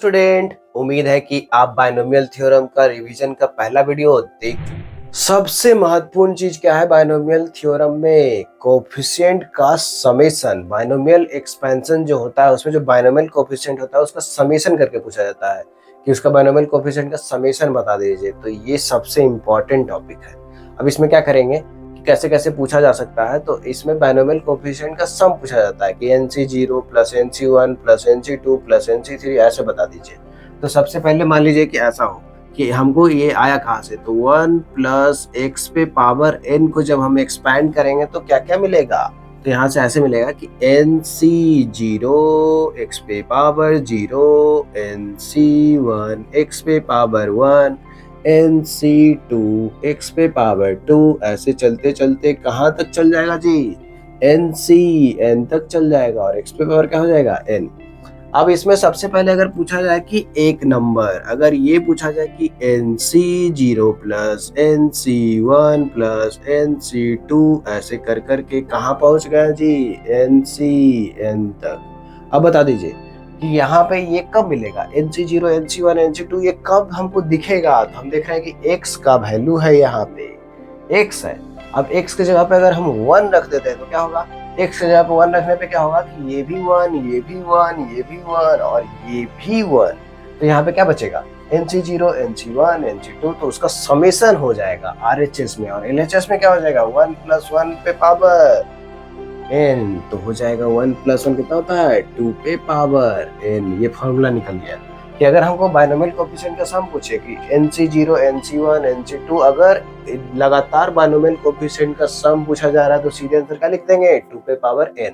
Student, उम्मीद है कि आप बायनोमियल थ्योरम का रिवीजन का पहला वीडियो देख। सबसे महत्वपूर्ण चीज क्या है बायनोमियल थ्योरम में? कोफिशिएंट का समेशन। बायनोमियल एक्सपेंशन जो होता है उसमें जो बायनोमियल कोफिशिएंट होता है उसका समेशन करके पूछा जाता है कि उसका बायनोमियल कोफिशिएंट का समेशन बता दीजिए। तो ये सबसे इंपॉर्टेंट टॉपिक है। अब इसमें क्या करेंगे कि कैसे कैसे पूछा जा सकता है। तो इसमें बायनोमियल कोफिशिएंट का सम पूछा जाता है कि NC0 plus NC1 plus NC2 plus NC3 ऐसे बता दीजिए। तो सबसे पहले मान लीजिए कि ऐसा हो कि हमको ये आया कहाँ से, तो 1 प्लस एक्स पे पावर n को जब हम एक्सपैंड करेंगे तो क्या क्या मिलेगा। तो यहाँ से ऐसे मिलेगा कि NC0 एक्स पे पावर 0, NC1 एक्स पे पावर 1, NC2 एक्स पे पावर 2, ऐसे चलते चलते कहाँ तक चल जाएगा जी? NCn तक चल जाएगा और एक्स पे पावर क्या हो जाएगा? n। अब इसमें सबसे पहले अगर पूछा जाए कि एक नंबर, अगर ये पूछा जाए कि NC0 plus NC1 plus NC2 ऐसे कर करके कहाँ पहुंच गया जी? NCn तक। अब बता दीजिए कि यहाँ पे ये कब मिलेगा? NC0 NC1 NC2 ये कब हमको दिखेगा? तो हम देख रहे हैं कि x का वैल्यू है, यहाँ पे x है। अब x की जगह पे अगर हम 1 रख देते हैं तो क्या होगा? x की जगह पे 1 रखने पे क्या होगा कि ये भी 1, ये भी 1, ये भी 1 और ये भी 1। तो यहाँ पे क्या बचेगा? NC0 NC1 NC2, तो उसका समेशन हो जाएगा RHS में, और LHS में क्या हो जाएगा? 1 प्लस 1 पे पावर n, तो हो जाएगा 1 प्लस 1 कितना होता है? 2 पे पावर n। ये फॉर्मूला निकल गया कि अगर हमको बायनोमियल कोफिशिएंट का सम पूछे कि NC0 NC1 NC2, अगर लगातार बायनोमियल कोफिशिएंट का सम पूछा जा रहा है तो सीधे आंसर क्या लिख देंगे? 2 पे पावर n।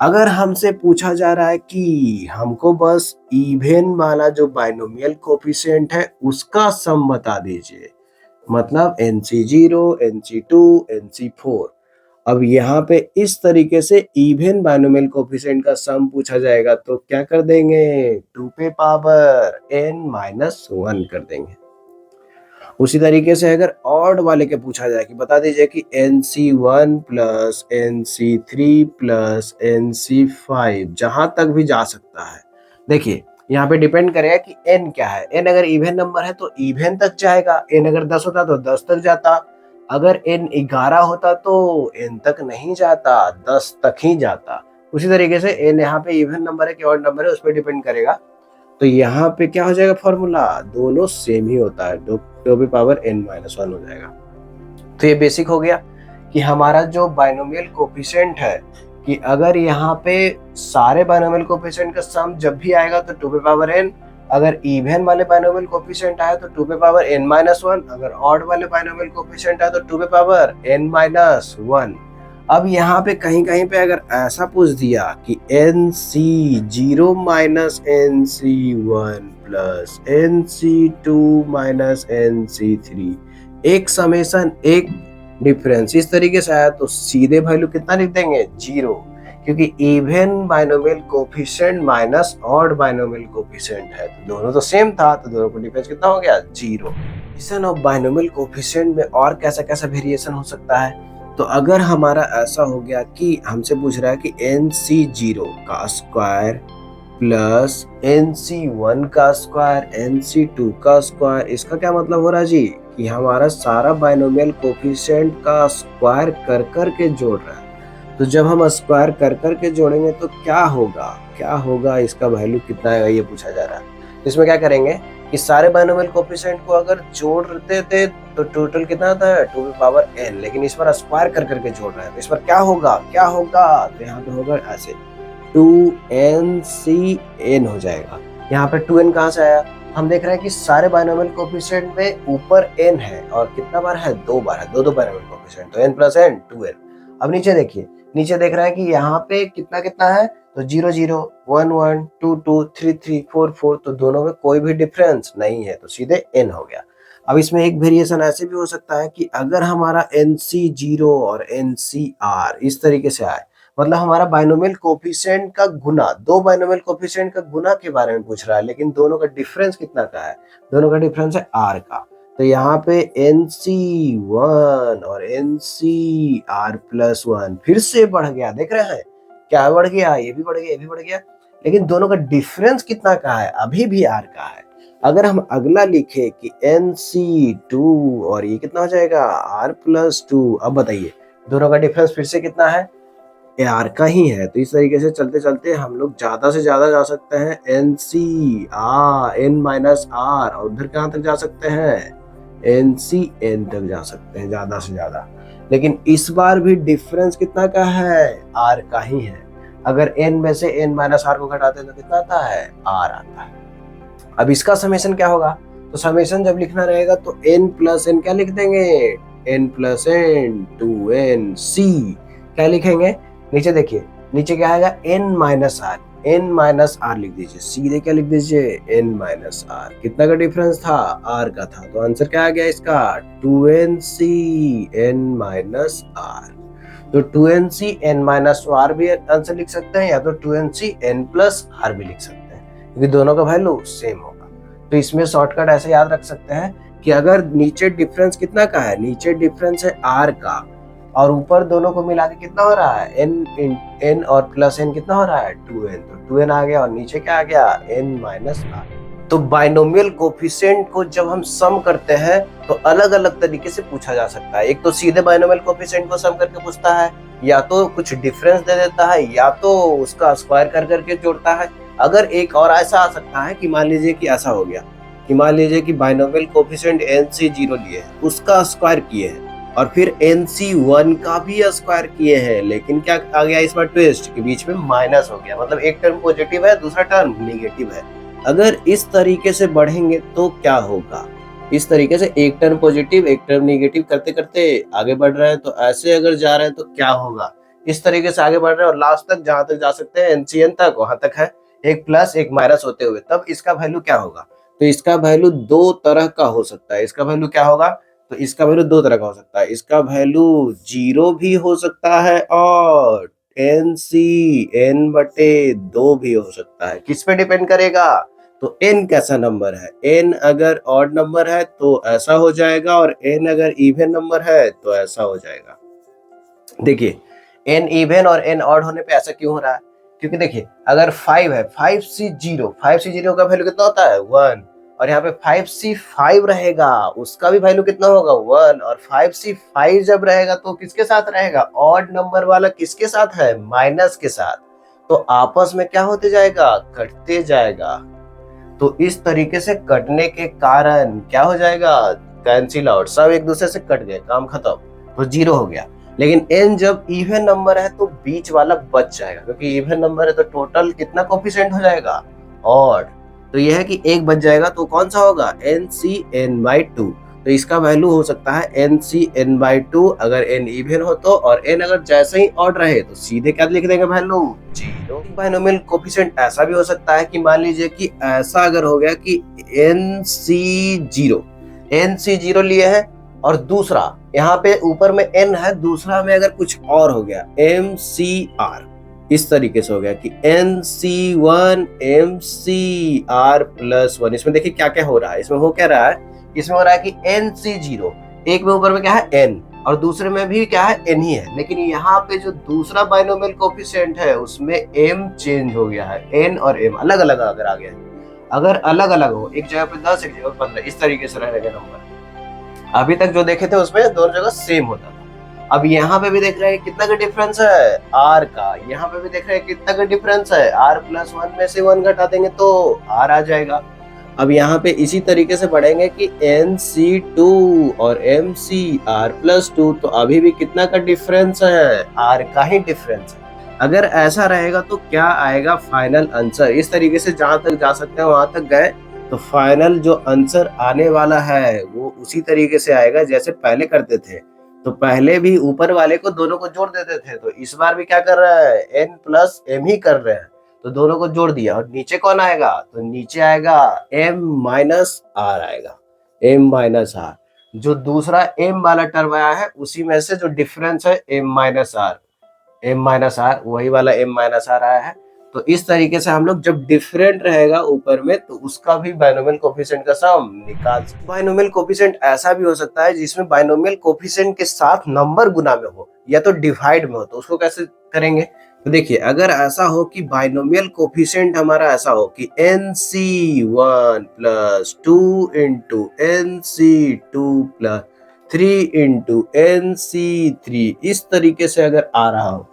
अगर हमसे पूछा जा रहा है कि हमको बस इवन वाला जो बायनोमियल कोफिशिएंट है उसका सम बता दीजिए, मतलब NC0 NC2 NC4। अब यहाँ पे इस तरीके से इवन बायनोमियल कोफिशिएंट का सम पूछा जाएगा तो क्या कर देंगे? 2 पे पावर n माइनस 1 कर देंगे। उसी तरीके से अगर ऑड वाले के पूछा जाए कि बता दीजिए कि NC1 plus NC3 plus NC5 जहां तक भी जा सकता है। देखिए यहाँ पे डिपेंड करेगा कि n क्या है। n अगर इवन नंबर है तो इवन तक जाएगा, n अगर 10 होता तो 10 तक जाता, अगर n 11 होता तो n तक नहीं जाता, 10 तक ही जाता। उसी तरीके से n यहाँ पे इवन नंबर है कि ऑड नंबर है उस पर डिपेंड करेगा। तो यहाँ पे क्या हो जाएगा फॉर्मूला? दोनों सेम ही होता है, 2 पे पावर n माइनस 1 हो जाएगा। तो ये बेसिक हो गया कि हमारा जो बायनोमियल कोफिशिएंट है कि अगर यहाँ पे सारे बायनोमियल कोफिशिएंट का सम जब भी आएगा तो 2 पे पावर n, अगर इवन वाले बायनोमियल कोफिशिएंट आए तो 2 पे पावर n माइनस 1, अगर ऑड वाले बायनोमियल कोफिशिएंट आए तो 2 पे पावर n माइनस 1। अब यहाँ पे कहीं कहीं पे अगर ऐसा पूछ दिया कि NC0 minus NC1 plus NC2 minus NC3, एक समेशन एक डिफरेंस, इस तरीके से आया तो सीधे वैल्यू कितना लिख देंगे? 0, क्योंकि even binomial coefficient minus odd binomial coefficient है तो दोनों तो सेम था, तो दोनों का डिफरेंस कितना हो गया? 0। वेरिएशन ऑफ बायनोमियल कोफिशिएंट में और कैसा कैसा वेरिएशन हो सकता है? तो अगर हमारा ऐसा हो गया कि हमसे पूछ रहा है कि NC0 का स्क्वायर प्लस NC1 का स्क्वायर NC2 का स्क्वायर, इसका क्या मतलब हो रहा है जी? कि हमारा सारा बायनोमियल कोफिशिएंट का स्क्वायर कर कर के जोड़ रहा है। तो जब हम स्क्वायर कर कर के जोड़ेंगे तो क्या होगा, इसका वैल्यू कितना आएगा ये पूछा जा रहा है। तो इसमें क्या करेंगे कि सारे बायनोमियल कोफिशिएंट को अगर जोड़ते थे तो टोटल कितना आता है? 2 पे पावर n, लेकिन इस बार स्क्वायर कर करके जोड़ रहे हैं तो इस बार क्या होगा? तो यहाँ पे होगा ऐसे 2NCn हो जाएगा। यहाँ पे 2n कहाँ से आया? हम देख रहे हैं कि सारे बायनोमियल कोफिशिएंट में ऊपर n है और कितना बार है? 2 बार है, दो बायनोमियल कोफिशिएंट, तो n प्लस n 2n। अब नीचे देखिए, नीचे देख रहा है कि यहाँ पे कितना कितना है? तो 0 0 1 1 2 2 3 3 4 4, तो दोनों में कोई भी डिफरेंस नहीं है तो सीधे n हो गया। अब इसमें एक वेरिएशन ऐसे भी हो सकता है कि अगर हमारा NC0 और NCr इस तरीके से आए, मतलब हमारा बायनोमियल कोफिशिएंट का गुना, दो बायनोमियल कोफिशिएंट का गुना के बारे में पूछ रहा है, लेकिन दोनों का डिफरेंस कितना का है? दोनों का डिफरेंस है r का। तो यहाँ पे NC1 और NCr प्लस 1 फिर से बढ़ गया, देख रहे हैं क्या बढ़ गया? ये भी बढ़ गया, ये भी बढ़ गया। लेकिन दोनों का डिफरेंस कितना का है, अभी भी आर का है। अगर हम अगला लिखे कि NC2 और ये कितना हो जाएगा R+2, अब बताइए दोनों का डिफरेंस फिर से कितना है, आर का ही है। तो इस तरीके से चलते चलते हम लोग ज्यादा से ज्यादा जा सकते हैं N और उधर कहाँ तक जा सकते हैं, NCN तक जा सकते हैं ज्यादा से ज्यादा। लेकिन इस बार भी डिफरेंस कितना का है, आर का ही है। अगर n में से n-r को घटाते हैं तो कितना आता है, r आता है। अब इसका समेशन क्या होगा, तो समेशन जब लिखना रहेगा तो n+n क्या लिख देंगे, n+n 2nc क्या लिखेंगे, नीचे देखिए नीचे क्या आएगा n-r लिख दीजिए, सीधे क्या लिख दीजिए n-r। कितना का डिफरेंस था, r का था। तो आंसर क्या आ गया इसका 2nc n-r। तो 2nc n-r भी आंसर लिख सकते हैं या तो 2nc n+r भी लिख सकते हैं, क्योंकि दोनों का वैल्यू सेम होगा। तो इसमें शॉर्टकट ऐसे याद रख सकते हैं कि अगर नीचे डिफरेंस कितना का है, नीचे डिफरेंस है r का और ऊपर दोनों को मिला के कितना हो रहा है, n और प्लस n कितना हो रहा है 2n, तो 2n आ गया और नीचे क्या आ गया n-r। तो बाइनोमियल कोफिशिएंट को जब हम सम करते हैं तो अलग अलग तरीके से पूछा जा सकता है। एक तो सीधे बाइनोमियल कोफिशिएंट को सम करके पूछता है, या तो कुछ डिफरेंस दे देता है, या तो उसका स्क्वायर कर करके जोड़ता है। अगर एक और ऐसा आ सकता है कि मान लीजिए कि ऐसा हो गया कि मान लीजिए कि बाइनोमियल कोफिशिएंट NC0 लिए है, उसका स्क्वायर किए हैं और फिर NC1 का भी स्क्वायर किए हैं, लेकिन क्या आ गया इस बार ट्विस्ट के बीच में माइनस हो गया, मतलब एक टर्म पॉजिटिव है दूसरा टर्म नेगेटिव है। अगर इस तरीके से बढ़ेंगे तो क्या होगा, इस तरीके से एक टर्म पॉजिटिव एक टर्म नेगेटिव करते करते आगे बढ़ रहे हैं, तो ऐसे अगर जा रहे हैं तो क्या होगा, इस तरीके से आगे बढ़ रहे हैं और लास्ट तक जहां तक जा सकते हैं NCN तक, वहां तक है एक प्लस एक माइनस होते हुए, तब इसका वैल्यू क्या होगा, तो इसका वैल्यू दो तरह का हो सकता है। इसका वैल्यू क्या होगा, तो इसका वैल्यू दो तरह का हो सकता है, इसका वैल्यू 0 भी हो सकता है और NCN/2 भी हो सकता है। किस पे डिपेंड करेगा, तो n कैसा नंबर है, n अगर ऑड नंबर है तो ऐसा हो जाएगा और n अगर इवन नंबर है तो ऐसा हो जाएगा। देखिए n इवन और n ऑड होने पे ऐसा क्यों हो रहा है, क्योंकि देखिए अगर 5 है 5C0 का वैल्यू कितना होता है 1, और यहाँ पे 5C5 रहेगा उसका भी वैल्यू कितना होगा 1, और 5C5 जब रहेगा तो किसके साथ रहेगा, ऑड नंबर वाला किसके साथ है, माइनस के साथ, तो आपस में क्या होते जाएगा, कटते जाएगा। तो इस तरीके से कटने के कारण क्या हो जाएगा, कैंसिल आउट, सब एक दूसरे से कट गए, काम खत्म, तो 0 हो गया। लेकिन n जब इवन नंबर है तो बीच वाला बच जाएगा, क्योंकि इवन नंबर है तो टोटल कितना कोफिशिएंट हो जाएगा, ऑड, तो यह है कि एक बच जाएगा, तो कौन सा होगा NCN/2। तो इसका वैल्यू हो सकता है NCN/2 अगर n इवन हो तो, और n अगर जैसे ही ऑड रहे तो सीधे क्या लिख देंगे वैल्यू 0। बाइनोमियल कोफिशिएंट ऐसा भी हो सकता है कि मान लीजिए कि ऐसा अगर हो गया कि NC0 लिए है और दूसरा यहाँ पे ऊपर में n है, दूसरा में अगर कुछ और हो गया MCR, इस तरीके से हो गया कि NC1 MCR+1। इसमें देखिए क्या क्या हो रहा है, इसमें हो क्या रहा है, इसमें हो रहा है कि NC0 एक में ऊपर में क्या है n और दूसरे में भी क्या है n ही है, लेकिन यहाँ पे जो दूसरा बाइनोमियल कोफिशिएंट है उसमें m चेंज हो गया है, n और m अलग अलग अगर आ गया है, अगर अलग अलग हो एक जगह पे 10 एक जगह पे 15 इस तरीके से रहेगा नंबर। अभी तक जो देखे थे उसमें दोनों जगह सेम होता था। अब यहाँ पे भी देख रहे हैं कितना का डिफरेंस है r का, यहाँ पे भी देख रहे हैं कितना का डिफरेंस है, r+1 में से 1 घटा देंगे तो r आ जाएगा। अब यहाँ पे इसी तरीके से पढ़ेंगे कि NC2 और MCR+2, तो अभी भी कितना का डिफरेंस है, r का ही डिफरेंस है। अगर ऐसा रहेगा तो क्या आएगा फाइनल आंसर, इस तरीके से जहां तक जा सकते हैं वहां तक गए, तो फाइनल जो आंसर आने वाला है वो उसी तरीके से आएगा जैसे पहले करते थे। तो पहले भी ऊपर वाले को दोनों को जोड़ देते थे, तो इस बार भी क्या कर रहा है n+m ही कर रहे हैं, तो दोनों को जोड़ दिया और नीचे कौन आएगा, तो नीचे आएगा m-r आएगा, m-r, जो दूसरा m वाला टर्म आया है उसी में से जो डिफरेंस है m-r वही वाला m-r आया है। तो इस तरीके से हम लोग जब डिफरेंट रहेगा ऊपर में तो उसका भी बाइनोमियल कोफिशिएंट का सम निकाल सकते हैं। बाइनोमियल कोफिशिएंट ऐसा भी हो सकता है जिसमें बाइनोमियल कोफिशिएंट के साथ नंबर गुना में हो या तो डिवाइड में हो, तो उसको कैसे करेंगे, तो देखिए अगर ऐसा हो कि बाइनोमियल कोफिशिएंट हमारा ऐसा हो कि NC1 plus 2 into NC2 plus 3 into NC3 इस तरीके से अगर आ रहा हो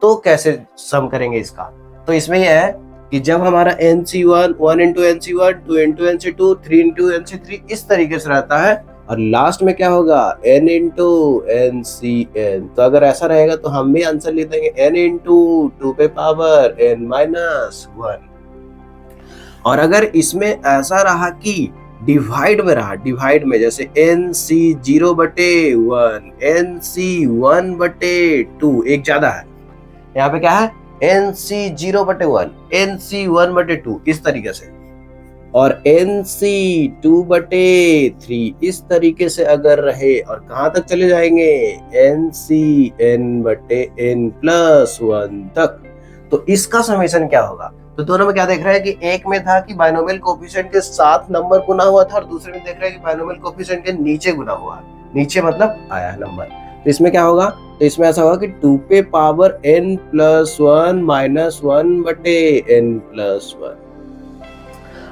तो कैसे सम करेंगे इसका। तो इसमें यह है कि जब हमारा NC1 1 into NC1 2 into NC2 3 into NC3 इस तरीके से रहता है और लास्ट में क्या होगा n इंटू NCN। तो अगर ऐसा रहेगा तो हम भी आंसर लिख देंगे n इंटू 2 पे पावर n माइनस 1। और अगर इसमें ऐसा रहा कि डिवाइड में रहा, डिवाइड में जैसे NC0 बटे 1 NC1 बटे 2 एक ज्यादा है, यहाँ पे क्या है NC0 बटे 1 NC1 बटे 2 इस तरीके से, और NC2 बटे 3 इस तरीके से अगर रहे और कहां तक चले जाएंगे NCN बटे N प्लस 1 तक, तो इसका समेशन क्या होगा। तो दोनों में क्या देख रहे हैं कि एक में था कि बाइनोमियल कोफिशिएंट के साथ नंबर गुना हुआ था और दूसरे में देख रहे हैं कि बाइनोमियल कोफिशिएंट के नीचे गुना हुआ, नीचे मतलब आया है नंबर। तो इसमें क्या होगा, तो इसमें ऐसा होगा कि 2 पे पावर n प्लस 1 माइनस 1 बटे n प्लस 1।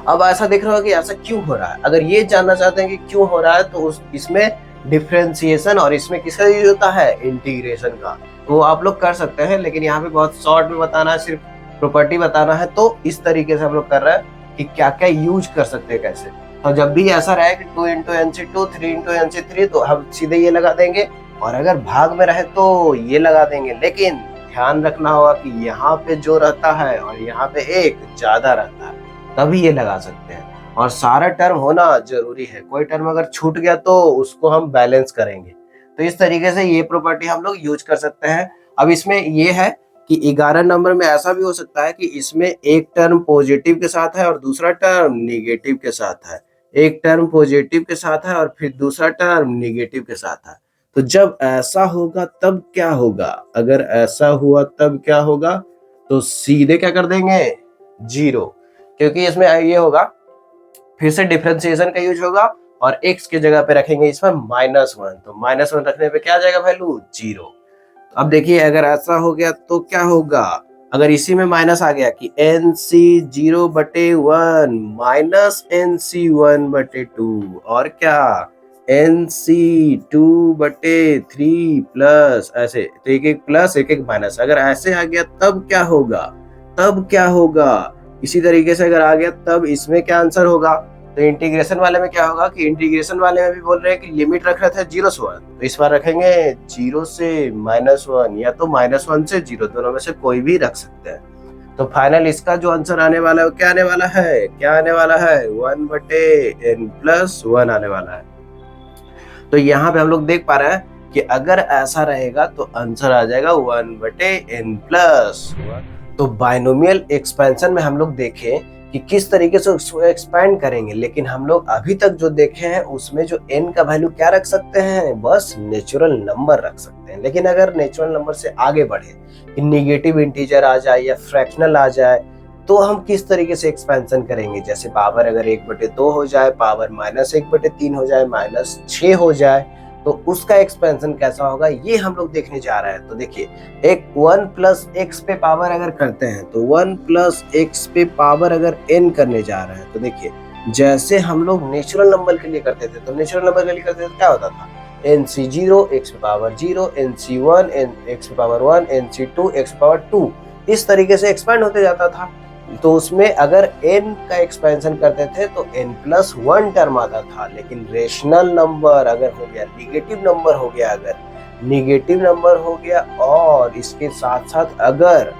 अब ऐसा देख रहे हो कि ऐसा क्यों हो रहा है। अगर ये जानना चाहते हैं कि क्यों हो रहा है तो इसमें डिफरेंशिएशन और इसमें किसका यूज होता है इंटीग्रेशन का, तो आप लोग कर सकते हैं, लेकिन यहाँ पे बहुत शॉर्ट में बताना है, सिर्फ प्रॉपर्टी बताना है। तो इस तरीके से हम लोग कर रहे हैं कि क्या क्या यूज कर सकते हैं कैसे। तो जब भी ऐसा रहे कि 2 इंटू NC2 3 इंटू NC3 तो हम सीधे ये लगा देंगे, और अगर भाग में रहे तो ये लगा देंगे। लेकिन ध्यान रखना होगा कि यहाँ पे जो रहता है और यहाँ पे एक ज्यादा रहता है तभी ये लगा सकते हैं, और सारा टर्म होना जरूरी है। कोई टर्म अगर छूट गया तो उसको हम बैलेंस करेंगे। तो इस तरीके से ये प्रॉपर्टी हम लोग यूज कर सकते हैं। अब इसमें ये है कि 11 नंबर में ऐसा भी हो सकता है कि इसमें एक टर्म पॉजिटिव के साथ है और दूसरा टर्म निगेटिव के साथ है, एक टर्म पॉजिटिव के साथ है और फिर दूसरा टर्म निगेटिव के साथ है। तो जब ऐसा होगा तब क्या होगा, अगर ऐसा हुआ तब क्या होगा, तो सीधे क्या कर देंगे 0, क्योंकि इसमें ये होगा फिर से डिफरेंशिएशन का यूज होगा और x के जगह पे रखेंगे इसमें -1, तो -1 रखने पे क्या आ जाएगा वैल्यू 0। अब देखिए अगर ऐसा हो गया तो क्या होगा, अगर इसी में माइनस आ गया कि NC0 बटे 1 माइनस NC1 बटे 2 और क्या NC2 बटे 3 प्लस ऐसे, तो एक एक प्लस एक एक माइनस, अगर ऐसे आ गया तब क्या होगा, तब क्या होगा। इसी तरीके से अगर आ गया तब इसमें क्या आंसर होगा। तो इंटीग्रेशन वाले में क्या होगा कि इंटीग्रेशन वाले में भी बोल रहे हैं कि लिमिट रख रहे थे 0 से 1, तो इस बार रखेंगे 0 से -1 या तो -1 से 0, दोनों में से कोई भी रख सकते हैं। तो फाइनल इसका जो आंसर आने वाला है वो क्या आने वाला है, क्या आने वाला है 1 बटे n प्लस 1 आने वाला है। तो यहाँ पे हम लोग देख पा रहे हैं कि अगर ऐसा रहेगा तो आंसर आ जाएगा 1 बटे n प्लस 1। तो बाइनोमियल एक्सपेंशन में हम लोग देखें कि किस तरीके से उसको एक्सपैंड करेंगे, लेकिन हम लोग अभी तक जो देखे हैं उसमें जो n का वैल्यू क्या रख सकते हैं, बस नेचुरल नंबर रख सकते हैं। लेकिन अगर नेचुरल नंबर से आगे बढ़े कि निगेटिव इंटीजर आ जाए या फ्रैक्शनल आ जाए तो हम किस तरीके से एक्सपेंशन करेंगे, जैसे पावर अगर 1/2 हो जाए, पावर -1/3 हो जाए, -6 हो जाए, तो उसका एक्सपेंशन कैसा होगा ये हम लोग देखने जा रहे हैं। तो देखिए एक 1 प्लस x पे पावर अगर करते हैं तो 1 प्लस x पे पावर अगर n करने जा रहे हैं, तो देखिए जैसे हम लोग नेचुरल नंबर के लिए करते थे, तो नेचुरल नंबर के लिए करते थे तो क्या होता था NC0 x पे पावर 0, NC1 x पे पावर 1, NC2 x पे पावर 2, इस तरीके से एक्सपेंड होते जाता था। तो उसमें अगर n का एक्सपेंशन करते थे तो n+1 टर्म आता था। लेकिन रेशनल नंबर अगर हो गया, निगेटिव नंबर हो गया, अगर निगेटिव नंबर हो गया और इसके साथ साथ अगर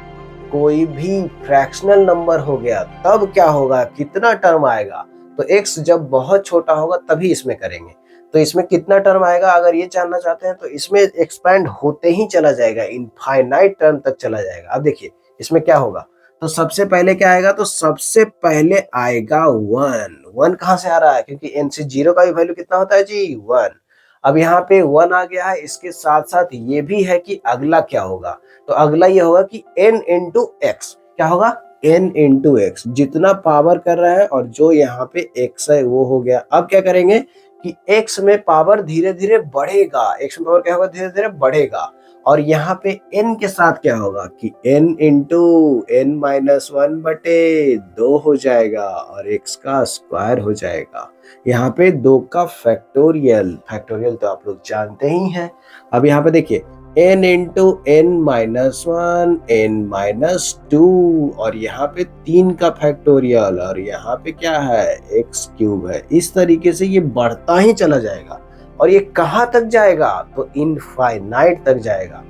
कोई भी फ्रैक्शनल नंबर हो गया तब क्या होगा, कितना टर्म आएगा। तो x जब बहुत छोटा होगा तभी इसमें करेंगे। तो इसमें कितना टर्म आएगा अगर ये जानना चाहते हैं तो इसमें एक्सपैंड होते ही चला जाएगा, इनफाइनाइट टर्म तक चला जाएगा। अब देखिए इसमें क्या होगा, तो सबसे पहले क्या आएगा, तो सबसे पहले आएगा 1 कहां से आ रहा है, क्योंकि NC0 का भी वैल्यू कितना होता है जी 1। अब यहाँ पे 1 आ गया है, इसके साथ साथ ये भी है कि अगला क्या होगा, तो अगला ये होगा कि n इंटू एक्स, क्या होगा n इंटू एक्स, जितना पावर कर रहा है और जो यहाँ पे x है वो हो गया। अब क्या करेंगे कि x में पावर धीरे धीरे बढ़ेगा, x में पावर क्या होगा धीरे धीरे बढ़ेगा, और यहाँ पे n के साथ क्या होगा कि n into n minus one बटे 2 हो जाएगा और x का स्क्वायर हो जाएगा। यहाँ पे 2 का फैक्टोरियल, फैक्टोरियल तो आप लोग जानते ही हैं। अब यहाँ पे देखिए n into n minus one n minus two और यहाँ पे 3 का फैक्टोरियल और यहाँ पे क्या है x क्यूब है। इस तरीके से ये बढ़ता ही चला जाएगा और ये कहाँ तक जाएगा तो इनफाइनाइट तक जाएगा।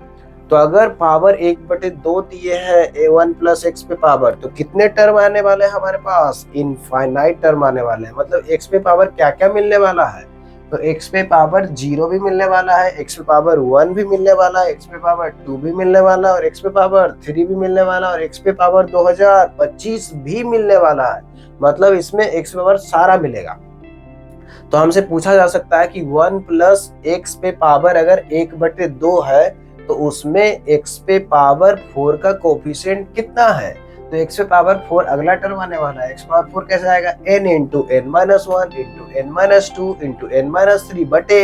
तो अगर पावर 1/2 दिए हैं a1 प्लस एक्स पे पावर, तो कितने टर्म आने वाले हैं हमारे पास, इनफाइनाइट टर्म आने वाले हैं। मतलब x पे पावर क्या क्या मिलने वाला है, तो x पे पावर 0 भी मिलने वाला है, x पे पावर 1 भी मिलने वाला है, x पे पावर 2 भी मिलने वाला है और x पे पावर 3 भी मिलने वाला है और x पे पावर 2025 भी मिलने वाला है। मतलब इसमें x पे पावर सारा मिलेगा। तो हमसे पूछा जा सकता है कि 1 प्लस एक्स पे पावर अगर 1/2 है तो उसमें x पे पावर 4 का कोफिशिएंट कितना है, तो x पे पावर 4 अगला टर्म आने वाला है। x पावर 4 कैसे आएगा, n into n minus one into n minus two into n minus three बटे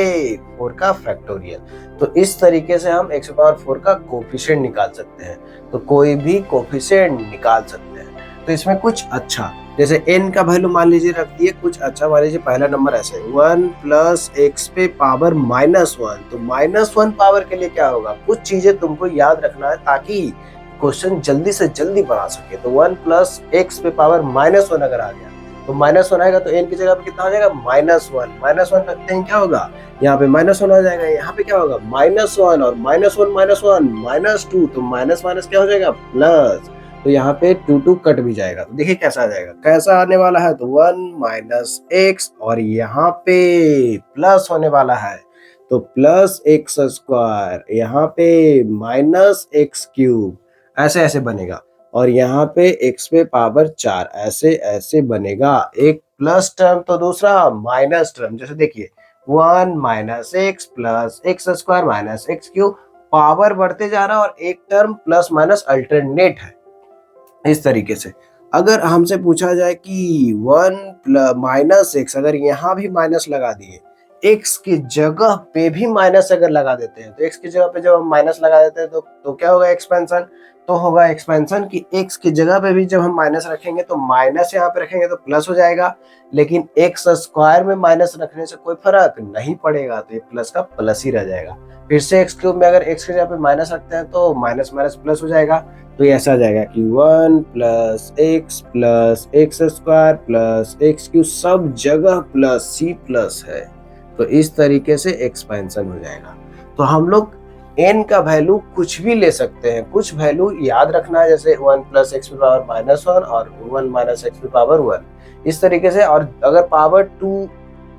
4 का फैक्टोरियल। तो इस तरीके से हम x पावर 4 का कोफिशिएंट निकाल सकते हैं। तो कोई भी कोफिशिएंट निकाल सकते हैं। तो इसमें कुछ अच्छा, जैसे n का वैल्यू मान लीजिए रख दिए, कुछ अच्छा मान लीजिए पहला नंबर ऐसे 1 प्लस एक्स पे पावर माइनस वन, तो माइनस वन पावर के लिए क्या होगा, कुछ चीजें तुमको याद रखना है ताकि क्वेश्चन जल्दी से जल्दी बना सके। तो 1 प्लस एक्स पे पावर माइनस वन अगर आ गया तो माइनस वन आएगा तो n की जगह पे कितना हो जाएगा माइनस वन, माइनस वन रखते हैं क्या होगा, यहाँ पे माइनस वन आ जाएगा, यहाँ पे क्या होगा माइनस वन और माइनस वन माइनस टू, तो माइनस माइनस क्या हो जाएगा प्लस, तो यहाँ पे 2 कट भी जाएगा। तो देखिए कैसा आ जाएगा, कैसा आने वाला है, तो 1 माइनस एक्स और यहाँ पे प्लस होने वाला है तो प्लस एक्स स्क्वायर, यहाँ पे माइनस एक्स क्यूब, ऐसे ऐसे बनेगा और यहाँ पे एक्स पे पावर 4 ऐसे ऐसे बनेगा। एक प्लस टर्म तो दूसरा माइनस टर्म, जैसे देखिए 1 minus x plus x square minus x cube, power बढ़ते जा रहा है और एक टर्म प्लस माइनस अल्टरनेट है। इस तरीके से अगर हमसे पूछा जाए कि 1 माइनस एक्स, अगर यहाँ भी माइनस लगा दिए, एक्स की जगह पे भी माइनस अगर लगा देते हैं, तो एक्स की जगह पे जब हम माइनस लगा देते हैं तो क्या होगा एक्सपेंशन, तो होगा एक्सपेंशन कि एक्स की जगह पे भी जब हम माइनस रखेंगे तो माइनस यहाँ पे रखेंगे तो प्लस हो जाएगा, लेकिन एक्स स्क्वायर में माइनस रखने से कोई फर्क नहीं पड़ेगा, तो ये प्लस का प्लस ही रह जाएगा। फिर से एक्स क्यूब में अगर एक्स की जगह पे माइनस रखते हैं तो माइनस माइनस प्लस हो जाएगा, तो ये ऐसा आ जाएगा कि 1 plus x square plus x cube, सब जगह प्लस सी प्लस है। तो इस तरीके से एक्सपेंशन हो जाएगा। तो हम लोग n का वैल्यू कुछ भी ले सकते हैं, कुछ वैल्यू याद रखना है, जैसे 1 plus x power minus one और 1 माइनस एक्स पावर 1, इस तरीके से। और अगर पावर 2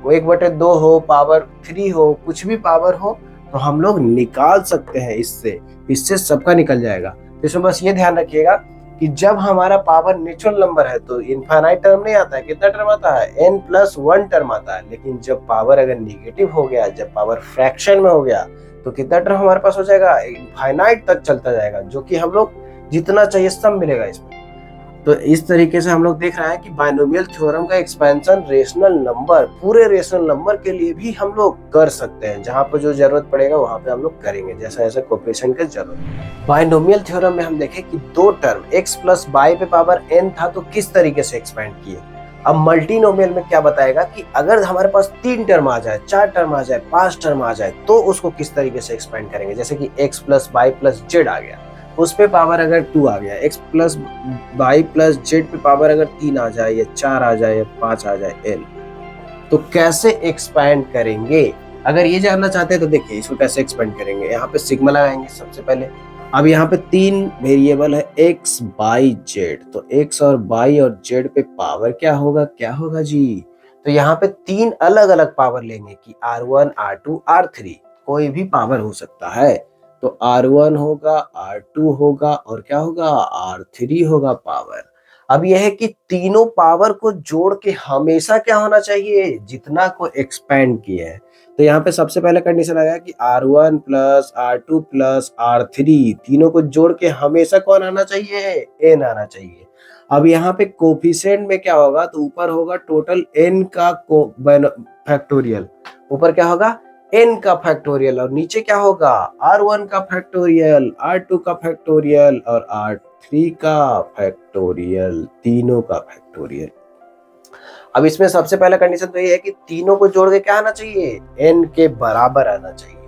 1/2 हो, पावर 3 हो, कुछ भी पावर हो तो हम लोग निकाल सकते हैं, इससे सबका निकल जाएगा। इसमें बस ये ध्यान रखिएगा कि जब हमारा पावर नेचुरल नंबर है तो इनफाइनाइट टर्म नहीं आता है, कितना टर्म आता है n प्लस वन टर्म आता है, लेकिन जब पावर अगर निगेटिव हो गया, जब पावर फ्रैक्शन में हो गया तो कितना टर्म हमारे पास हो जाएगा, इनफाइनाइट तक चलता जाएगा, जो कि हम लोग जितना चाहिए सब मिलेगा इसमें। तो इस तरीके से हम लोग देख रहे हैं कि बाइनोमियल थ्योरम का एक्सपेंशन रेशनल नंबर, पूरे रेशनल नंबर के लिए भी हम लोग कर सकते हैं, जहां पर जो जरूरत पड़ेगा वहां पे हम लोग करेंगे, जैसा ऐसा कोफिशिएंट की जरूरत। बाइनोमियल थ्योरम में हम देखें कि दो टर्म x प्लस बाई पे पावर n था तो किस तरीके से एक्सपेंड किए। अब मल्टीनोमियल में क्या बताएगा कि अगर हमारे पास 3 टर्म आ जाए, 4 टर्म आ जाए, 5 टर्म आ जाए तो उसको किस तरीके से एक्सपेंड करेंगे। जैसे कि x plus Y plus Z आ गया, उस पे पावर अगर 2 आ गया, x plus Y plus Z पे पावर अगर 3 आ जाए या 4 आ जाए या 5 आ जाए n, तो कैसे एक्सपैंड करेंगे। अगर ये जानना चाहते हैं तो देखिए इसको कैसे एक्सपेंड करेंगे। यहाँ पे सिग्मा लगाएंगे सबसे पहले। अब यहाँ पे 3 वेरिएबल है x बाई जेड, तो x और बाई और जेड पे पावर क्या होगा जी, तो यहाँ पे 3 अलग अलग पावर लेंगे कि r1 r2 r3, कोई भी पावर हो सकता है। तो r1 होगा, r2 होगा और क्या होगा r3 होगा पावर। अब यह है कि तीनों पावर को जोड़ के हमेशा क्या होना चाहिए, जितना को एक्सपेंड किए हैं। तो यहाँ पे सबसे पहले कंडीशन आया कि r1 plus r2 plus r3 तीनों को जोड़ के हमेशा कौन आना चाहिए, n आना चाहिए। अब यहाँ पे कोफिशिएंट में क्या होगा, तो ऊपर होगा टोटल n का फैक्टोरियल, ऊपर क्या होगा n का फैक्टोरियल, और नीचे क्या होगा r1 का फैक्टोरियल, r2 का फैक्टोरियल और r3 का फैक्टोरियल, तीनों का फैक्टोरियल। अब इसमें सबसे पहला कंडीशन तो ये है कि तीनों को जोड़ के क्या आना चाहिए, n के बराबर आना चाहिए।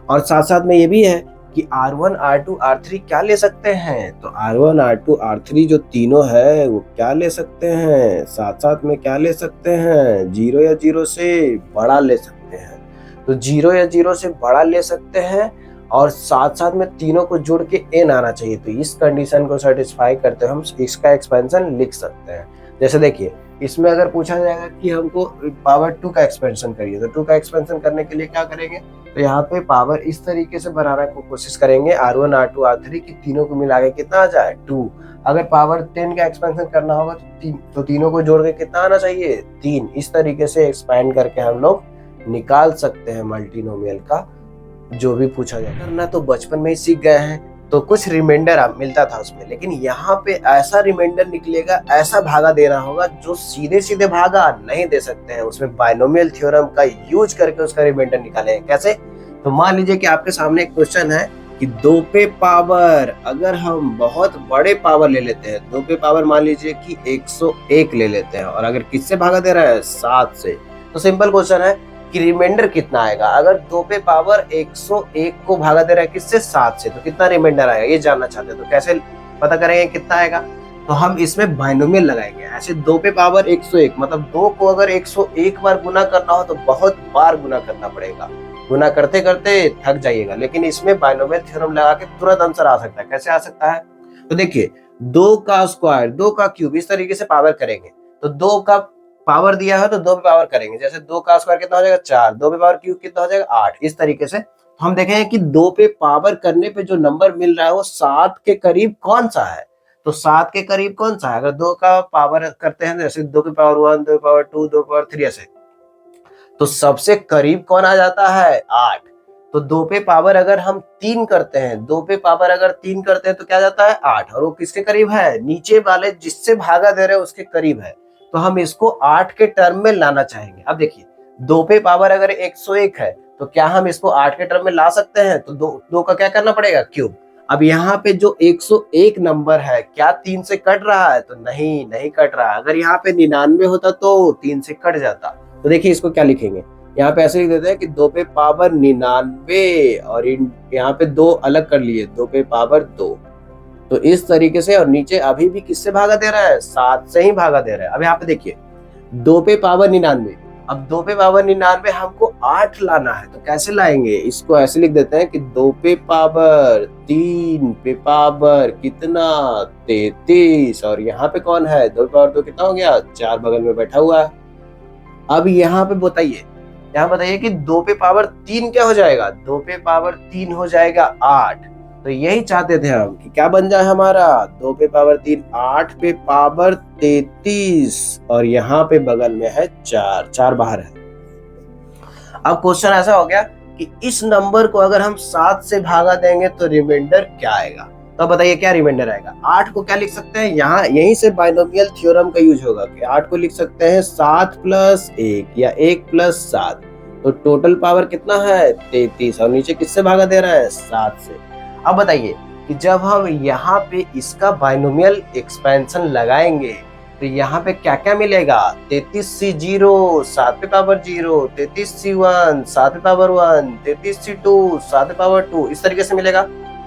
और साथ साथ में ये भी है कि R1 R2 R3 क्या ले सकते हैं, तो R1 R2 R3 जो तीनों है वो क्या ले सकते हैं, साथ साथ में क्या ले सकते हैं, जीरो या जीरो से बड़ा ले सकते हैं। तो जीरो या जीरो से बड़ा ले सकते हैं और साथ साथ में तीनों को जोड़ के n आना चाहिए। तो इस कंडीशन को सेटिस्फाई करते हुए हम इसका एक्सपेंशन लिख सकते हैं। जैसे देखिए, इसमें अगर पूछा जाएगा कि हमको पावर 2 का एक्सपेंशन करिए, तो 2 का एक्सपेंशन करने के लिए क्या करेंगे, तो यहाँ पे पावर इस तरीके से बनाने की कोशिश करेंगे, R1 R2 R3 की तीनों को मिला के कितना आ जाए 2। अगर पावर 10 का एक्सपेंशन करना होगा तो तीनों को जोड़ के कितना आना चाहिए 3। इस तरीके से एक्सपैंड करके हम लोग निकाल सकते हैं मल्टीनोमियल का जो भी पूछा जाए। करना तो बचपन में ही सीख गए हैं, तो कुछ रिमाइंडर मिलता था उसमें, लेकिन यहाँ पे ऐसा रिमाइंडर निकलेगा, ऐसा भागा देना होगा जो सीधे सीधे भागा नहीं दे सकते हैं। उसमें बाइनोमियल थ्योरम का यूज करके उसका रिमाइंडर निकालेंगे। कैसे, तो मान लीजिए कि आपके सामने एक क्वेश्चन है कि 2 पे पावर, अगर हम बहुत बड़े पावर ले लेते हैं, 2 पे पावर मान लीजिए कि 101 ले लेते हैं, और अगर किससे भागा दे रहा है 7 से, तो सिंपल क्वेश्चन है कि रिमाइंडर कितना आएगा। अगर 2 पे पावर 101 को भागा दे रहा है किससे 7 से, तो कितना रिमाइंडर आएगा ये जानना चाहते हैं। तो कैसे पता करेंगे कितना आएगा, तो हम इसमें बाइनोमियल लगाएंगे। ऐसे 2 पे पावर 101 मतलब 2 को अगर 101 बार गुना करना हो तो बहुत बार गुना करना पड़ेगा, गुना करते करते थक जाइएगा। लेकिन इसमें बाइनोमियल थ्योरम लगा के तुरंत आंसर आ सकता है। कैसे आ सकता है, तो देखिए 2 का स्क्वायर, 2 का क्यूब, इस तरीके से पावर करेंगे। तो 2 का पावर दिया है तो 2 पे पावर करेंगे, जैसे 2 का स्क्वायर कितना हो जाएगा 4, 2 पे पावर क्यूब कितना हो जाएगा 8। इस तरीके से हम देखेंगे कि 2 पे पावर करने पे जो नंबर मिल रहा है वो 7 के करीब कौन सा है। तो 7 के करीब कौन सा है, अगर 2 का पावर करते हैं जैसे 2 पे पावर 1, 2 पे पावर 2, 2 पे पावर 3 ऐसे, तो सबसे करीब कौन आ जाता है 8। तो 2 पे पावर अगर हम 3 करते हैं, 2 पे पावर अगर 3 करते हैं तो क्या जाता है 8, और वो किसके करीब है, नीचे वाले जिससे भागा दे रहे हैं उसके करीब है। तो हम इसको 8 के टर्म में लाना चाहेंगे। अब देखिए 2 पे पावर अगर 101 है तो क्या हम इसको 8 के टर्म में ला सकते हैं, तो 2 का क्या करना पड़ेगा क्यूब। अब यहाँ पे जो 101 नंबर है क्या 3 से कट रहा है, तो नहीं, नहीं कट रहा है। अगर यहाँ पे 99 होता तो 3 से कट जाता। तो देखिए इसको क्या लिखेंगे, यहाँ पे ऐसे लिख देते हैं कि 2 पे पावर 99 और यहाँ पे 2 अलग कर लिए, 2 पे पावर 2। तो इस तरीके से, और नीचे अभी भी किससे भागा दे रहा है 7 से ही भागा दे रहा है। अब यहाँ पे देखिए 2 पे पावर 99, अब 2 पे पावर 99 हमको 8 लाना है, तो कैसे लाएंगे, इसको ऐसे लिख देते हैं कि 2 पे पावर 3 पे पावर कितना 33, और यहाँ पे कौन है 2 पे पावर 2 कितना हो गया 4 बगल में बैठा हुआ है। अब यहाँ पे बताइए, यहाँ बताइए कि 2 पे पावर 3 क्या हो जाएगा, 2 पे पावर 3 हो जाएगा 8। तो यही चाहते थे हम कि क्या बन जाए हमारा 2 पे पावर 3, 8 पे पावर 33, और यहाँ पे बगल में है 4, 4 बाहर है। अब क्वेश्चन ऐसा हो गया कि इस नंबर को अगर हम 7 से भागा देंगे तो रिमाइंडर क्या आएगा। तो बताइए क्या रिमाइंडर आएगा। 8 को क्या लिख सकते हैं, यहाँ यहीं से बाइनोमियल थ्योरम का यूज होगा कि 8 को लिख सकते हैं 7 प्लस 1 या 1 प्लस 7। तो टोटल पावर कितना है 33, और नीचे किससे भागा दे रहा है 7 से। अब बताइए कि जब हम यहाँ पे इसका बाइनोमियल एक्सपेंशन लगाएंगे तो यहाँ पे क्या क्या मिलेगा, 33C 0, 7 पे पावर 0, 33C 1, 7 पे पावर 1, 33C 2, 7 पे पावर 2, इस तरीके से मिलेगा।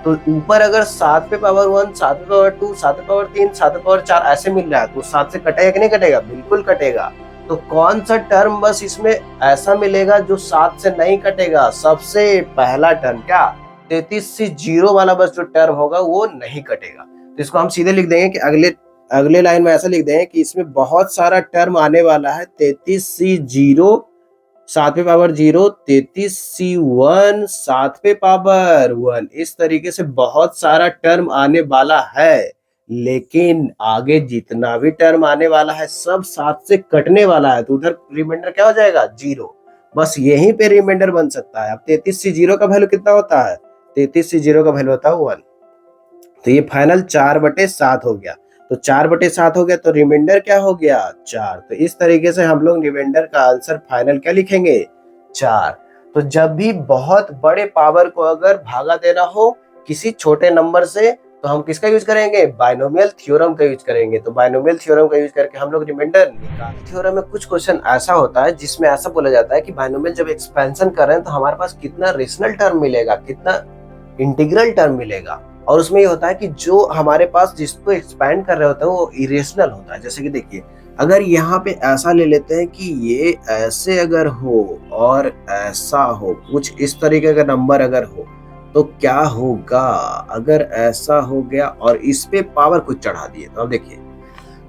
तो ऊपर अगर 7 पे पावर 1, 7 पे पावर 2, 7 पे पावर 3, 7 पे पावर 4 ऐसे मिल रहा है, तो 7 से कटेगा कि नहीं कटेगा, बिल्कुल कटेगा। तो कौन सा टर्म बस इसमें ऐसा मिलेगा जो 7 से नहीं कटेगा, सबसे पहला टर्म क्या 33C 0 वाला बस जो टर्म होगा वो नहीं कटेगा। तो इसको हम सीधे लिख देंगे कि अगले लाइन में ऐसा लिख दें कि इसमें बहुत सारा टर्म आने वाला है, 33C 0, 7 पे पावर 0, 33C 1, 7 पे पावर 1, इस तरीके से बहुत सारा टर्म आने वाला है। लेकिन आगे जितना भी टर्म आने वाला है सब 7 से कटने वाला है, तो उधर रिमाइंडर क्या हो जाएगा 0। बस यहीं पे रिमाइंडर बन सकता है। अब 33C 0 का वैल्यू कितना होता है, 33C 0 का वैल्यू होता है 1। तो ये फाइनल 4/7 हो गया। तो 4/7 हो गया तो रिमाइंडर क्या हो गया 4। तो इस तरीके से हम लोग रिमाइंडर का आंसर फाइनल क्या लिखेंगे 4। तो जब भी बहुत बड़े पावर को अगर भागा देना हो किसी छोटे नंबर से तो हम किसका यूज करेंगे, बाइनोमियल थ्योरम का यूज करेंगे। तो बाइनोमियल थ्योरम का यूज करके हम लोग रिमाइंडर निकाल। थ्योरम में कुछ क्वेश्चन ऐसा होता है जिसमें ऐसा बोला जाता है कि बाइनोमियल जब एक्सपेंशन कर रहे हैं तो हमारे पास कितना रेशनल टर्म मिलेगा, कितना इंटीग्रल टर्म मिलेगा। और उसमें ये होता है कि जो हमारे पास जिसको एक्सपैंड कर रहे होते हैं वो इरेशनल होता है। जैसे कि देखिए, अगर यहाँ पे ऐसा ले लेते हैं कि ये ऐसे अगर हो और ऐसा हो, कुछ इस तरीके का नंबर अगर हो तो क्या होगा। अगर ऐसा हो गया और इस पे पावर कुछ चढ़ा दिए तो अब देखिए,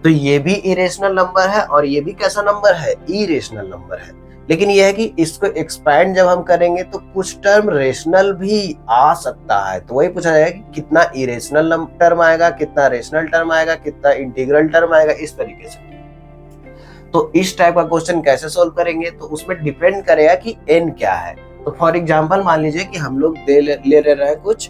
तो ये भी इरेशनल नंबर है और ये भी कैसा नंबर है, इरेशनल नंबर है। लेकिन यह है कि इसको एक्सपैंड जब हम करेंगे तो कुछ टर्म रेशनल भी आ सकता है। तो वही पूछा जाएगा कि कितना इरेशनल टर्म आएगा, कितना रेशनल टर्म आएगा, कितना इंटीग्रल टर्म आएगा, इस तरीके से। तो इस टाइप का क्वेश्चन कैसे सोल्व करेंगे, तो उसमें डिपेंड करेगा कि n क्या है। तो फॉर एग्जांपल मान लीजिए कि हम लोग ले रहे हैं कुछ,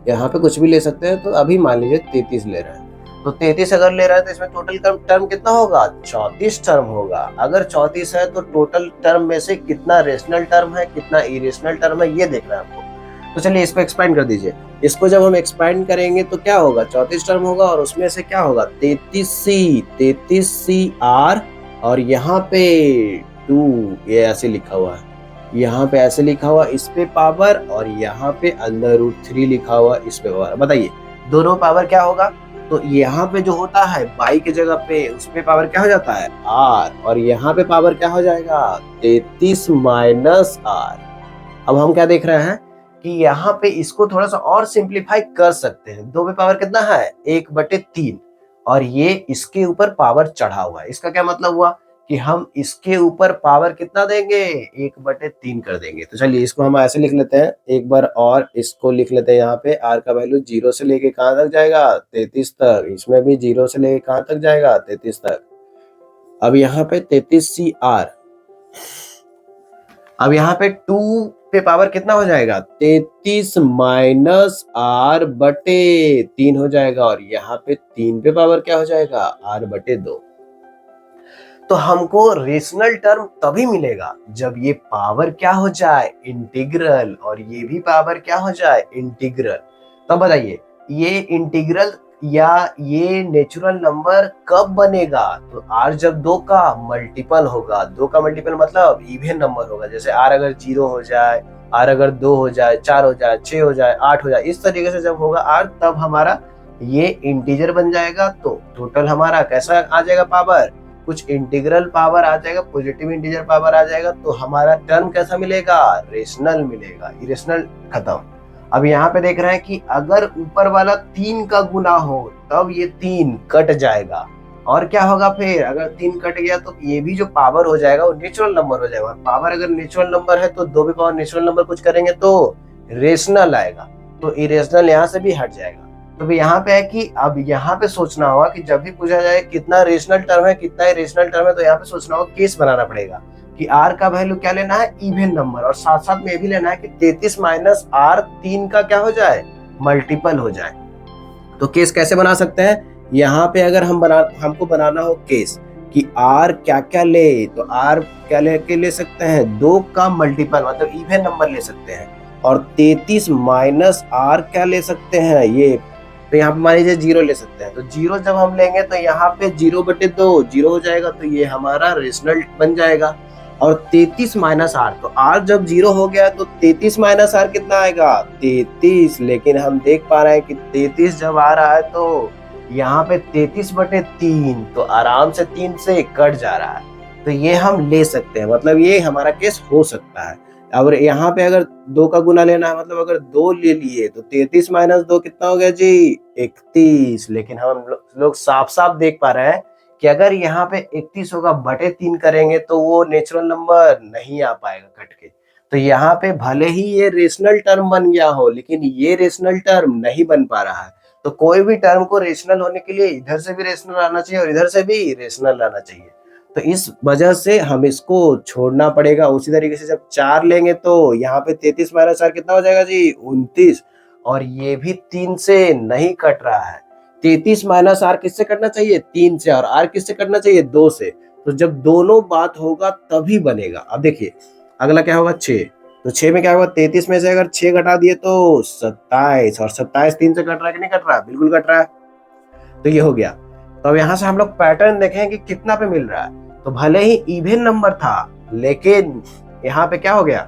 यहाँ पे कुछ भी ले सकते हैं। तो अभी मान लीजिए 33 ले रहे हैं, तो 33 अगर ले रहा है तो इसमें टोटल टर्म कितना होगा, 34 टर्म होगा। अगर 34 है तो टोटल टर्म में से कितना रेशनल टर्म है, कितना इरेशनल टर्म है, ये देखना है आपको। तो चलिए इसको एक्सपैंड कर दीजिए। इसको जब हम एक्सपैंड करेंगे तो क्या होगा, 34 टर्म होगा और उसमें से क्या होगा, 33C R और यहाँ पे 2, ये ऐसे लिखा हुआ है, यहाँ पे ऐसे लिखा हुआ इस पे पावर और यहाँ पे अंदर √3 लिखा हुआ इस पे पावर। बताइए दोनों पावर क्या होगा। तो यहाँ पे जो होता है बाई की जगह पे उस पे पावर क्या हो जाता है, R, और यहाँ पे पावर क्या हो जाएगा, 33 माइनस R। अब हम क्या देख रहे हैं कि यहाँ पे इसको थोड़ा सा और सिंप्लीफाई कर सकते हैं। 2 पे पावर कितना है, 1/3, और ये इसके ऊपर पावर चढ़ा हुआ है। इसका क्या मतलब हुआ कि हम इसके ऊपर पावर कितना देंगे, 1/3 कर देंगे। तो चलिए इसको हम ऐसे लिख लेते हैं एक बार और, इसको लिख लेते हैं। यहाँ पे R का वैल्यू 0 से लेके कहाँ तक जाएगा, 33 तक। इसमें भी 0 से लेके कहाँ तक जाएगा, 33 तक। अब यहाँ पे 33C R, अब यहाँ पे 2 पे पावर कितना हो जाएगा, 33 माइनस R/3 हो जाएगा, और यहाँ पे 3 पे पावर क्या हो जाएगा, R/2। तो हमको रेशनल टर्म तभी मिलेगा जब ये पावर क्या हो जाए, इंटीग्रल, और ये भी पावर क्या हो जाए, इंटीग्रल। तब बताइए ये इंटीग्रल या ये नेचुरल नंबर कब बनेगा, तो R जब 2 का मल्टीपल होगा। 2 का मल्टीपल मतलब इवन नंबर होगा। जैसे R अगर 0 हो जाए, R अगर 2 हो जाए, 4 हो जाए, 6 हो जाए, 8 हो जाए, इस तरीके से जब होगा R, तब हमारा ये इंटीजर बन जाएगा। तो टोटल हमारा कैसा आ जाएगा, पावर, कुछ इंटीग्रल पावर आ जाएगा, पॉजिटिव इंटीजर पावर आ जाएगा। तो हमारा टर्म कैसा मिलेगा, रेशनल मिलेगा, इरेशनल खत्म। अब यहाँ पे देख रहे हैं कि अगर ऊपर वाला 3 का गुना हो तब ये 3 कट जाएगा, और क्या होगा फिर, अगर 3 कट गया तो ये भी जो पावर हो जाएगा वो नेचुरल नंबर हो जाएगा। पावर अगर नेचुरल नंबर है तो 2 भी पावर नेचुरल नंबर कुछ करेंगे तो रेशनल आएगा, तो इरेशनल यहाँ से भी हट जाएगा। तो यहाँ पे है कि अब यहाँ पे सोचना होगा कि जब भी पूछा जाए कितना रेशनल टर्म है, कितना इरेशनल टर्म है, तो यहाँ पे सोचना होगा, केस बनाना पड़ेगा कि R का वैल्यू क्या लेना है, इवन नंबर, और साथ साथ में ये भी लेना है कि 33 माइनस R 3 का क्या हो जाए, मल्टीपल हो जाए। तो केस कैसे बना सकते हैं, यहाँ पे अगर हमको बनाना हो केस कि R क्या क्या ले, तो R क्या ले सकते हैं, 2 का मल्टीपल मतलब इवन नंबर ले सकते हैं, और 33 माइनस R क्या ले सकते हैं, ये तो यहाँ पे मान लीजिए 0 ले सकते हैं। तो 0 जब हम लेंगे तो यहाँ पे 0/2 0 हो जाएगा, तो ये हमारा रेशनल बन जाएगा। और 33 माइनस R, तो R जब 0 हो गया तो 33 माइनस R कितना आएगा, 33। लेकिन हम देख पा रहे हैं कि 33 जब आ रहा है तो यहाँ पे 33/3, तो आराम से 3 से कट जा रहा है। तो ये हम ले सकते हैं, मतलब ये हमारा केस हो सकता है। और यहाँ पे अगर 2 का गुना लेना है, मतलब अगर 2 ले लिए तो 33 माइनस 2 कितना हो गया जी, 31। लेकिन हम लोग साफ साफ देख पा रहे हैं कि अगर यहाँ पे 31 होगा बटे 3 करेंगे तो वो नेचुरल नंबर नहीं आ पाएगा कट के। तो यहाँ पे भले ही ये रेशनल टर्म बन गया हो, लेकिन ये रेशनल टर्म नहीं बन पा रहा है। तो कोई भी टर्म को रेशनल होने के लिए इधर से भी रेशनल आना चाहिए और इधर से भी रेशनल आना चाहिए। तो इस वजह से हम इसको छोड़ना पड़ेगा। उसी तरीके से जब 4 लेंगे तो यहाँ पे 33 माइनस 4 कितना हो जाएगा जी, 29, और ये भी 3 से नहीं कट रहा है। 33 माइनस R किससे कटना चाहिए, 3 से, और R किससे कटना चाहिए, 2 से। तो जब दोनों बात होगा तभी बनेगा। अब देखिए अगला क्या होगा, 6। तो 6 में क्या होगा, 33 में से अगर 6 घटा दिए तो 27, और 27 3 से कट रहा है कि नहीं कट रहा है, बिल्कुल कट रहा है। तो ये हो गया। तो अब यहाँ से हम लोग पैटर्न देखें कि कितना पे मिल रहा है। तो भले ही इवन नंबर था, लेकिन यहाँ पे क्या हो गया,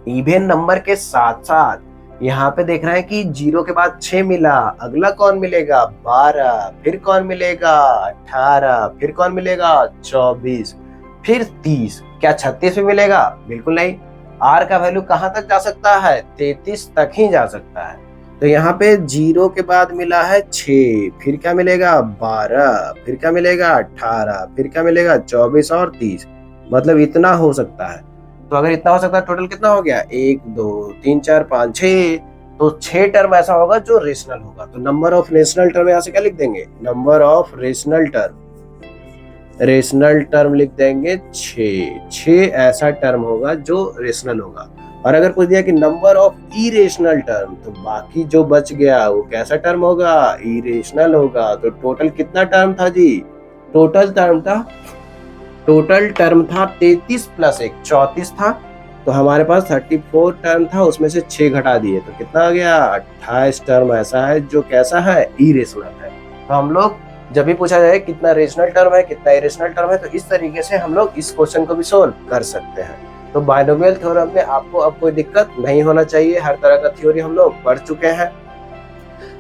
इवन नंबर के साथ साथ यहाँ पे देख रहे हैं कि 0 के बाद 6 मिला, अगला कौन मिलेगा 12, फिर कौन मिलेगा 18, फिर कौन मिलेगा 24, फिर 30। क्या 36 में मिलेगा, बिल्कुल नहीं। आर का वैल्यू कहाँ तक जा सकता है, 33 तक ही जा सकता है। तो यहाँ पे 0 के बाद मिला है 6, फिर क्या मिलेगा 12, फिर क्या मिलेगा 18, फिर क्या मिलेगा 24 और 30, मतलब इतना हो सकता है। तो अगर इतना हो सकता है, टोटल कितना हो गया, 1 2 3 4 5 6। तो 6 टर्म ऐसा होगा जो रेशनल होगा। तो नंबर ऑफ रेशनल टर्म यहाँ से क्या लिख देंगे, number of rational term, rational term लिख देंगे 6 ऐसा टर्म होगा जो रेशनल होगा। और अगर पूछ दिया कि नंबर ऑफ इरेशनल टर्म, तो बाकी जो बच गया वो कैसा टर्म होगा, इरेशनल होगा। तो टोटल कितना टर्म था जी, टोटल टर्म था 33 प्लस 1 34 था। तो हमारे पास 34 टर्म था, उसमें से 6 घटा दिए तो कितना आ गया, 28 टर्म ऐसा है जो कैसा है, इरेशनल है। तो हम लोग जब भी पूछा जाए कितना रेशनल टर्म है कितना इरेशनल टर्म है, तो इस तरीके से हम लोग इस क्वेश्चन को भी सोल्व कर सकते हैं। तो बायनोमियल थ्योरम में आपको अब कोई दिक्कत नहीं होना चाहिए, हर तरह का थ्योरी हम लोग पढ़ चुके हैं।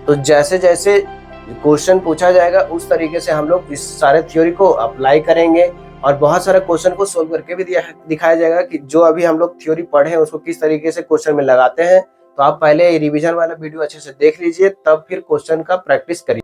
तो जैसे जैसे क्वेश्चन पूछा जाएगा उस तरीके से हम लोग इस सारे थ्योरी को अप्लाई करेंगे, और बहुत सारे क्वेश्चन को सोल्व करके भी दिखाया जाएगा कि जो अभी हम लोग थ्योरी पढ़े हैं उसको किस तरीके से क्वेश्चन में लगाते हैं। तो आप पहले रिवीजन वाला वीडियो अच्छे से देख लीजिए, तब फिर क्वेश्चन का प्रैक्टिस करिए।